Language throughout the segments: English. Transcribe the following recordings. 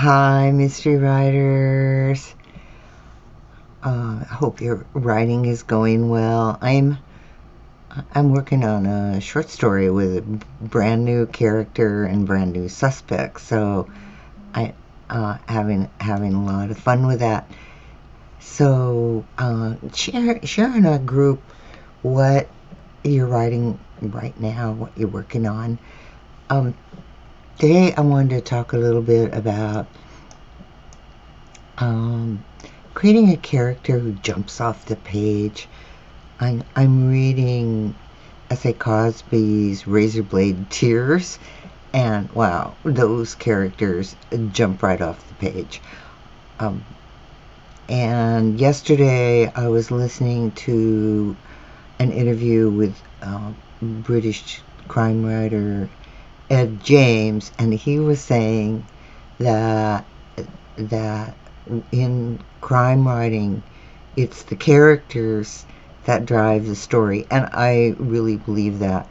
Hi, mystery writers. I hope your writing is going well. I'm working on a short story with a brand new character and brand new suspects. So I having a lot of fun with that. So share in a group what you're writing right now, what you're working on. Um, Today I wanted to talk a little bit about um, creating a character who jumps off the page. I'm reading S.A. Cosby's Razorblade Tears, and wow, those characters jump right off the page. Um, and yesterday I was listening to an interview with British crime writer Ed James, and he was saying that that in crime writing, it's the characters that drive the story, and I really believe that.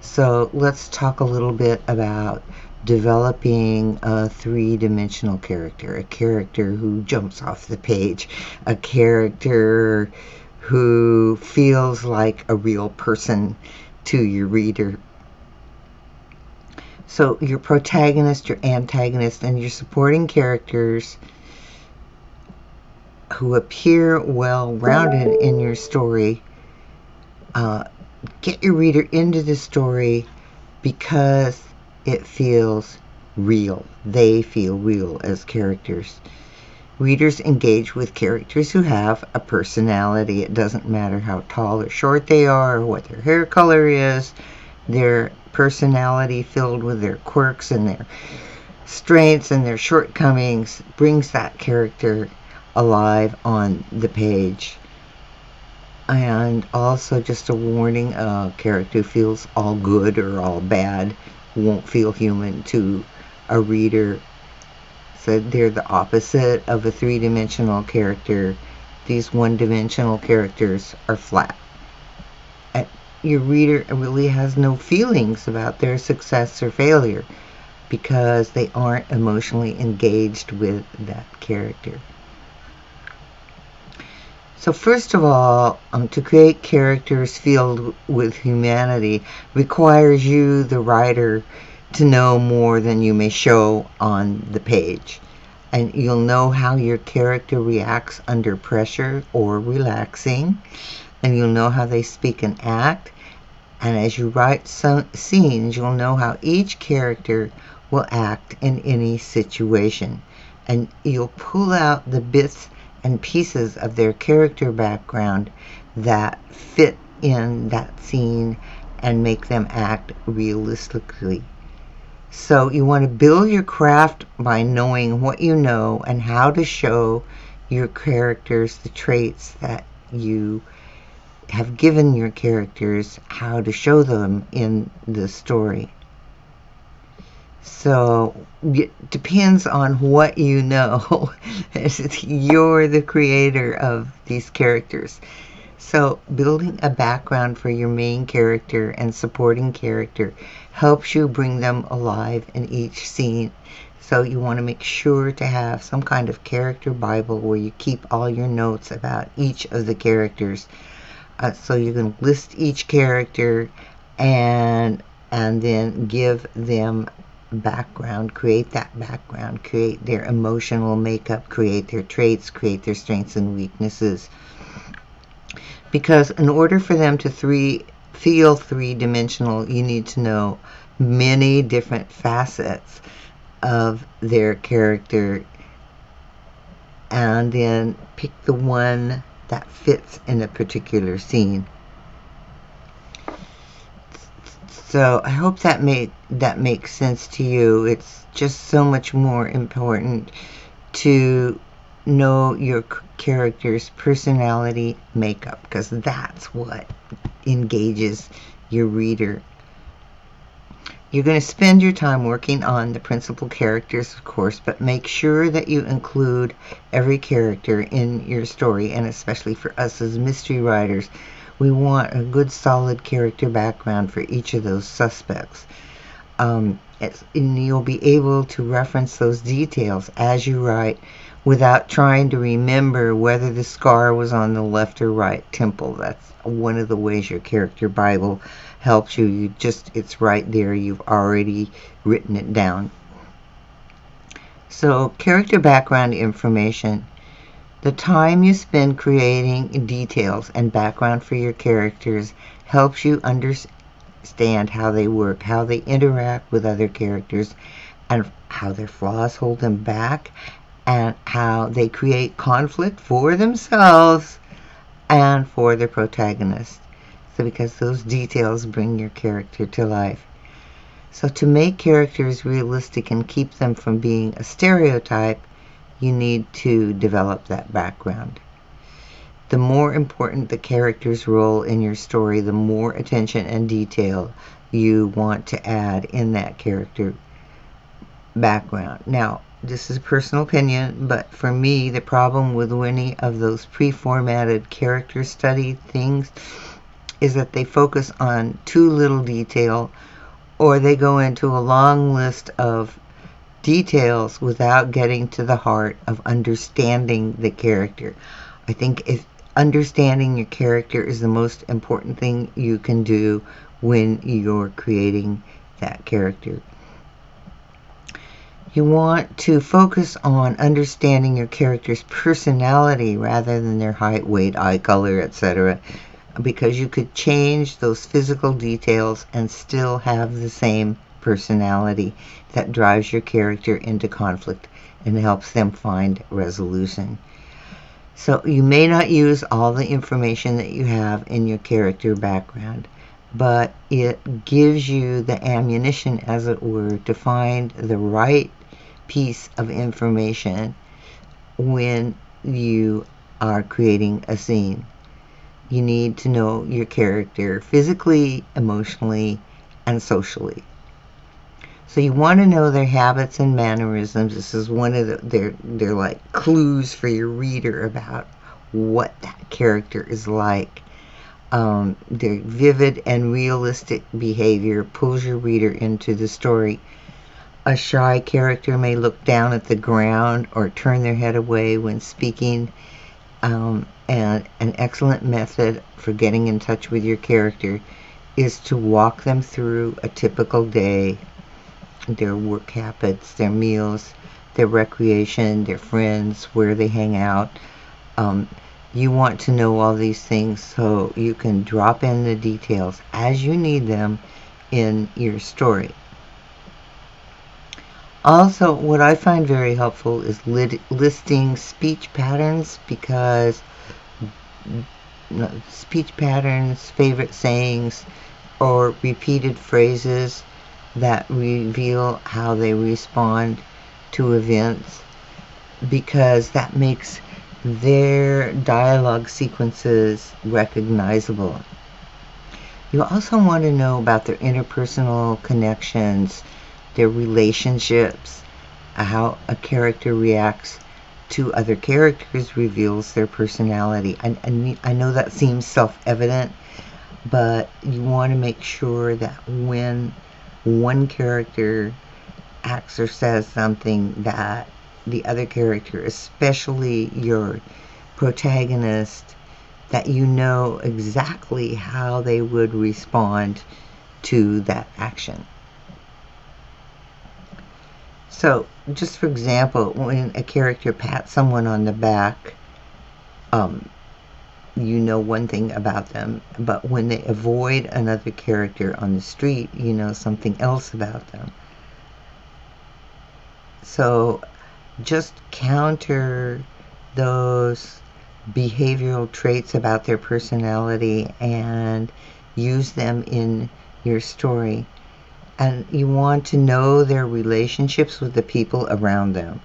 So let's talk a little bit about developing a three-dimensional character, a character who jumps off the page, a character who feels like a real person to your reader. So your protagonist, your antagonist, and your supporting characters who appear well-rounded in your story get your reader into the story because it feels real. They feel real as characters. Readers engage with characters who have a personality. It doesn't matter how tall or short they are or what their hair color is. Their personality filled with their quirks and their strengths and their shortcomings brings that character alive on the page. And also just a warning, a character who feels all good or all bad won't feel human to a reader. So they're the opposite of a three-dimensional character. These one-dimensional characters are flat. Your reader really has no feelings about their success or failure because they aren't emotionally engaged with that character. So first of all, to create characters filled with humanity requires you, the writer, to know more than you may show on the page. And you'll know how your character reacts under pressure or relaxing. And you'll know how they speak and act. And as you write some scenes, you'll know how each character will act in any situation. And you'll pull out the bits and pieces of their character background that fit in that scene and make them act realistically. So you want to build your craft by knowing what you know and how to show your characters the traits that you have given your characters, how to show them in the story. So it depends on what you know. You're the creator of these characters. So building a background for your main character and supporting character helps you bring them alive in each scene. So you want to make sure to have some kind of character Bible where you keep all your notes about each of the characters. So you can list each character and then give them background, create that background, create their emotional makeup, create their traits, create their strengths and weaknesses. Because in order for them to feel three-dimensional, you need to know many different facets of their character and then pick the one that fits in a particular scene. So I hope that makes sense to you. It's just so much more important to know your character's personality makeup because that's what engages your reader. You're going to spend your time working on the principal characters, of course, but make sure that you include every character in your story, and especially for us as mystery writers, we want a good solid character background for each of those suspects. And you'll be able to reference those details as you write without trying to remember whether the scar was on the left or right temple. That's one of the ways your character Bible helps you. It's right there. You've already written it down. So, character background information. The time you spend creating details and background for your characters helps you understand how they work, how they interact with other characters, and how their flaws hold them back, and how they create conflict for themselves and for the protagonist. So because those details bring your character to life. So to make characters realistic and keep them from being a stereotype, you need to develop that background. The more important the character's role in your story, the more attention and detail you want to add in that character background. Now, this is a personal opinion, but for me, the problem with any of those pre-formatted character study things is that they focus on too little detail, or they go into a long list of details without getting to the heart of understanding the character. I think if understanding your character is the most important thing you can do when you're creating that character. You want to focus on understanding your character's personality rather than their height, weight, eye color, etc., because you could change those physical details and still have the same personality that drives your character into conflict and helps them find resolution. So you may not use all the information that you have in your character background, but it gives you the ammunition, as it were, to find the right piece of information when you are creating a scene. You need to know your character physically, emotionally, and socially. So you want to know their habits and mannerisms. This is one of their like clues for your reader about what that character is like. Their vivid and realistic behavior pulls your reader into the story. A shy character may look down at the ground or turn their head away when speaking. And an excellent method for getting in touch with your character is to walk them through a typical day, their work habits, their meals, their recreation, their friends, where they hang out. You want to know all these things so you can drop in the details as you need them in your story. Also, what I find very helpful is listing speech patterns, because speech patterns, favorite sayings, or repeated phrases that reveal how they respond to events, because that makes their dialogue sequences recognizable. You also want to know about their interpersonal connections, their relationships, how a character reacts to other characters reveals their personality. I know that seems self-evident, but you want to make sure that when one character acts or says something, that the other character, especially your protagonist, that you know exactly how they would respond to that action. So, just for example, when a character pats someone on the back, you know one thing about them, but when they avoid another character on the street, you know something else about them. So, just counter those behavioral traits about their personality and use them in your story. And you want to know their relationships with the people around them,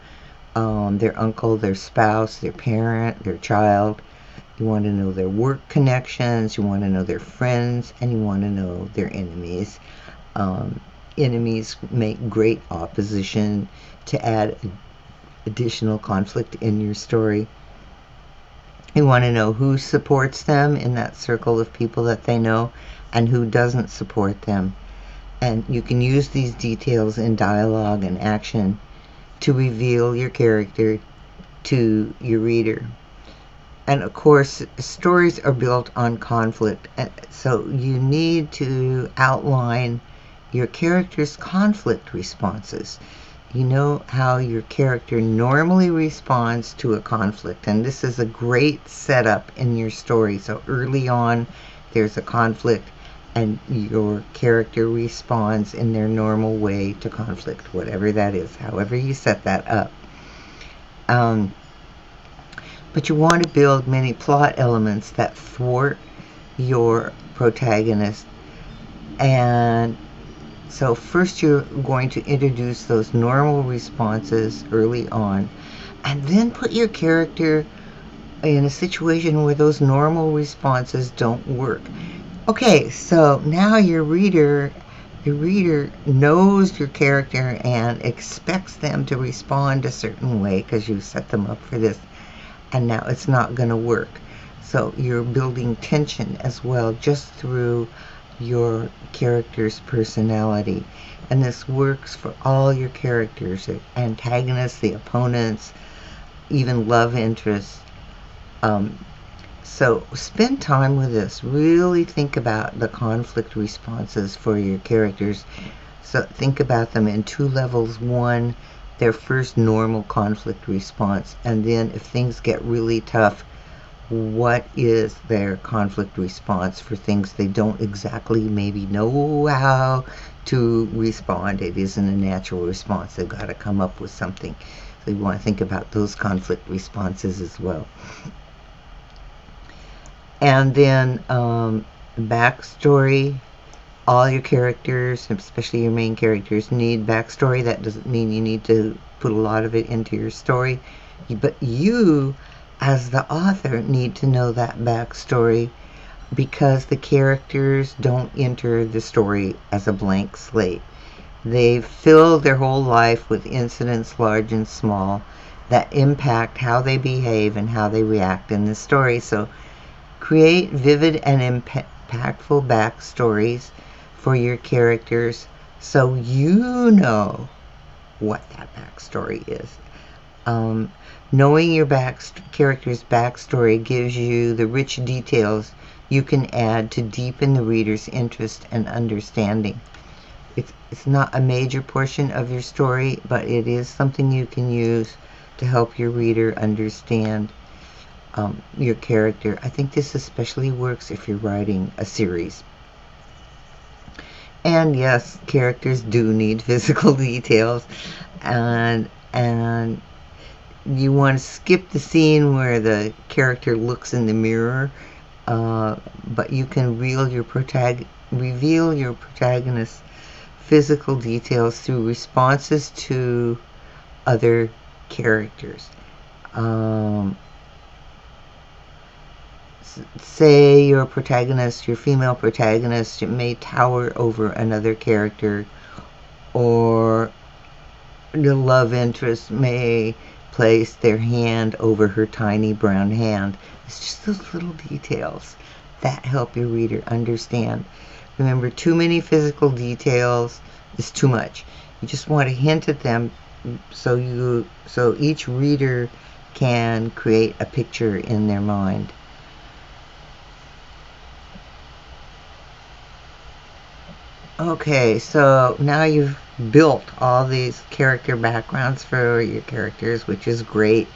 their uncle, their spouse, their parent, their child. You want to know their work connections, you want to know their friends, and you want to know their enemies. Enemies make great opposition to add additional conflict in your story. You want to know who supports them in that circle of people that they know and who doesn't support them. And you can use these details in dialogue and action to reveal your character to your reader. And of course, stories are built on conflict, so you need to outline your character's conflict responses. You know how your character normally responds to a conflict, and this is a great setup in your story. So early on, there's a conflict, and your character responds in their normal way to conflict, whatever that is, however you set that up. But you want to build many plot elements that thwart your protagonist. And so first you're going to introduce those normal responses early on, and then put your character in a situation where those normal responses don't work. Okay, so now your reader knows your character and expects them to respond a certain way because you set them up for this, and now it's not going to work. So you're building tension as well just through your character's personality. And this works for all your characters, the antagonists, the opponents, even love interests. So spend time with this. Really think about the conflict responses for your characters. So think about them in two levels. One, their first normal conflict response, and then if things get really tough, what is their conflict response for things they don't exactly maybe know how to respond. It isn't a natural response. They've got to come up with something. So you want to think about those conflict responses as well. And then backstory. All your characters, especially your main characters, need backstory. That doesn't mean you need to put a lot of it into your story, but you, as the author, need to know that backstory, because the characters don't enter the story as a blank slate. They've filled their whole life with incidents, large and small, that impact how they behave and how they react in the story. So create vivid and impactful backstories for your characters so you know what that backstory is. Knowing your character's backstory gives you the rich details you can add to deepen the reader's interest and understanding. It's not a major portion of your story, but it is something you can use to help your reader understand your character. I think this especially works if you're writing a series. And yes, characters do need physical details, and you want to skip the scene where the character looks in the mirror, but you can reveal your protagonist's physical details through responses to other characters. Say your female protagonist, may tower over another character, or the love interest may place their hand over her tiny brown hand. It's just those little details that help your reader understand. Remember, too many physical details is too much. You just want to hint at them so each reader can create a picture in their mind. Okay, so now you've built all these character backgrounds for your characters, which is great.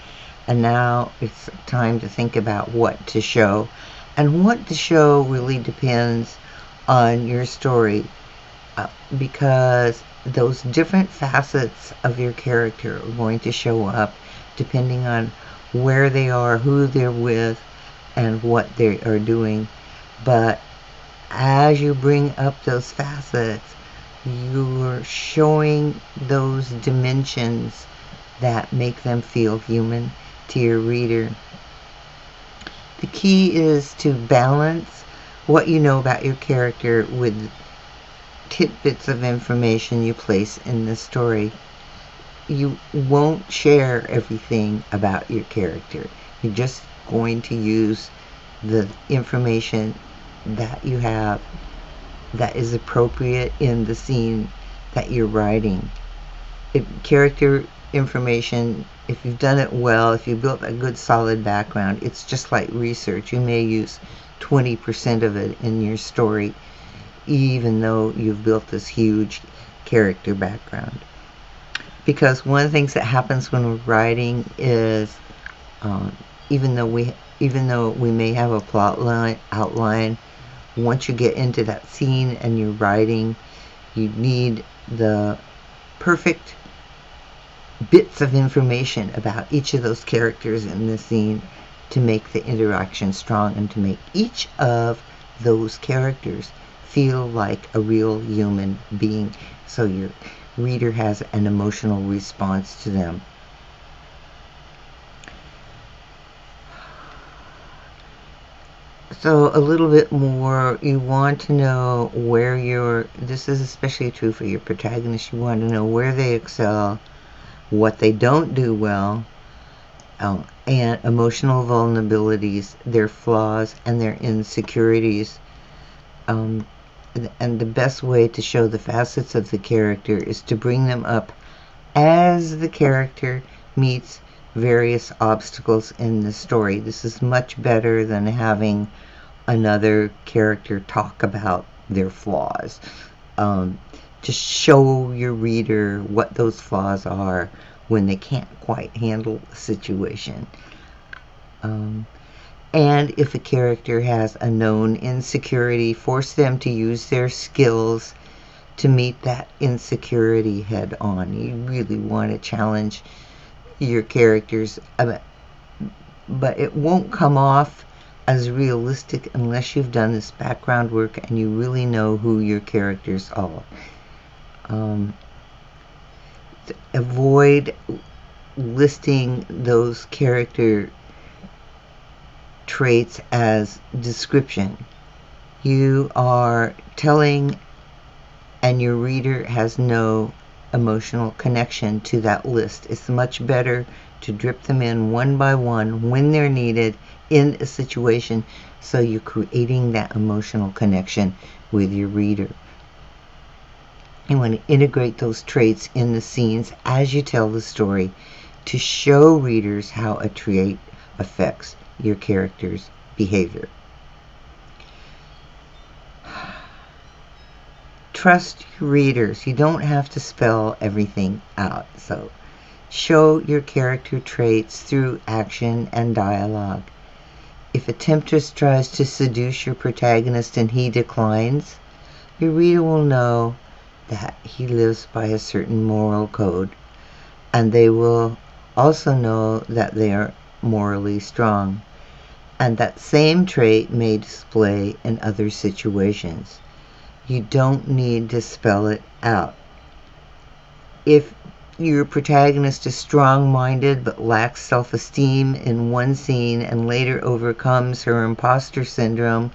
And now it's time to think about what to show. And what to show really depends on your story, because those different facets of your character are going to show up depending on where they are, who they're with, and what they are doing. But as you bring up those facets, you're showing those dimensions that make them feel human to your reader. The key is to balance what you know about your character with tidbits of information you place in the story. You won't share everything about your character. You're just going to use the information that you have that is appropriate in the scene that you're writing. Character information, if you've done it well, if you built a good solid background, it's just like research. You may use 20% of it in your story, even though you've built this huge character background. Because one of the things that happens when we're writing is, even though we may have a plot outline, once you get into that scene and you're writing, you need the perfect bits of information about each of those characters in the scene to make the interaction strong and to make each of those characters feel like a real human being, so your reader has an emotional response to them. So a little bit more, you want to know where this is especially true for your protagonist, you want to know where they excel, what they don't do well, and emotional vulnerabilities, their flaws, and their insecurities. And the best way to show the facets of the character is to bring them up as the character meets various obstacles in the story. This is much better than having another character talk about their flaws. Just show your reader what those flaws are when they can't quite handle a situation. And if a character has a known insecurity, force them to use their skills to meet that insecurity head on. You really want to challenge your characters, but it won't come off as realistic unless you've done this background work and you really know who your characters are. Avoid listing those character traits as description. You are telling, and your reader has no emotional connection to that list. It's much better to drip them in one by one when they're needed in a situation, so you're creating that emotional connection with your reader. You want to integrate those traits in the scenes as you tell the story to show readers how a trait affects your character's behavior. Trust your readers. You don't have to spell everything out. So show your character traits through action and dialogue. If a temptress tries to seduce your protagonist and he declines, your reader will know that he lives by a certain moral code, and they will also know that they are morally strong, and that same trait may display in other situations. You don't need to spell it out. If your protagonist is strong-minded but lacks self-esteem in one scene and later overcomes her imposter syndrome,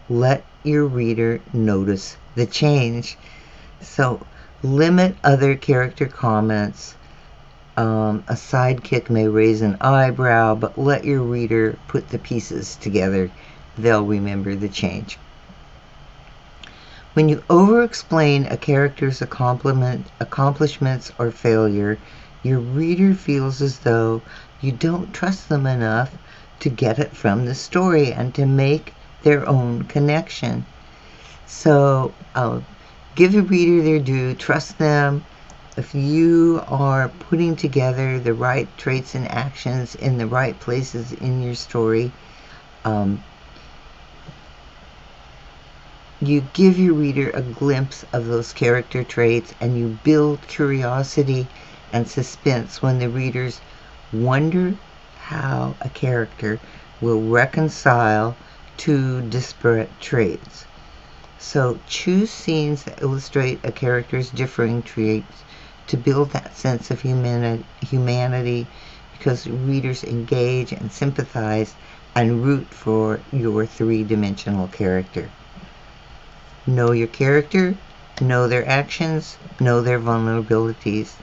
let your reader notice the change. So limit other character comments. A sidekick may raise an eyebrow, but let your reader put the pieces together. They'll remember the change. When you over-explain a character's accomplishments or failure, your reader feels as though you don't trust them enough to get it from the story and to make their own connection. So give the reader their due, trust them. If you are putting together the right traits and actions in the right places in your story, you give your reader a glimpse of those character traits, and you build curiosity and suspense when the readers wonder how a character will reconcile two disparate traits. So choose scenes that illustrate a character's differing traits to build that sense of humanity, because readers engage and sympathize and root for your three-dimensional character. Know your character, know their actions, know their vulnerabilities,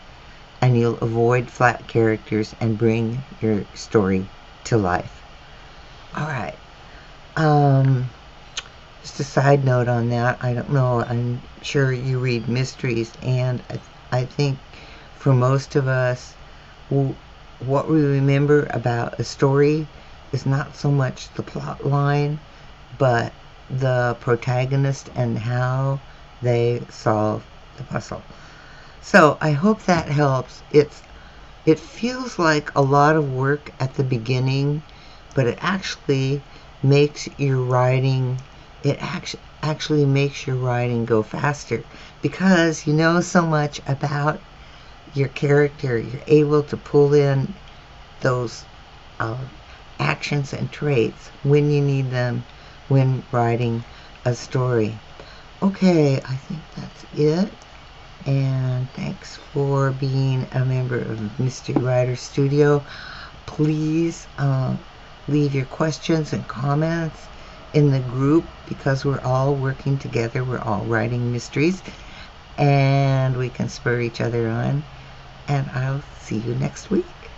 and you'll avoid flat characters and bring your story to life. All right. Just a side note on that, I don't know, I'm sure you read mysteries, and I think for most of us, what we remember about a story is not so much the plot line, but the protagonist and how they solve the puzzle. So I hope that helps. It feels like a lot of work at the beginning, but it actually makes your writing it actually makes your writing go faster because you know so much about your character. You're able to pull in those uh, actions and traits when you need them when writing a story. Okay, I think that's it. And thanks for being a member of Mystery Writer Studio. Please leave your questions and comments in the group because we're all working together. We're all writing mysteries and we can spur each other on. And I'll see you next week.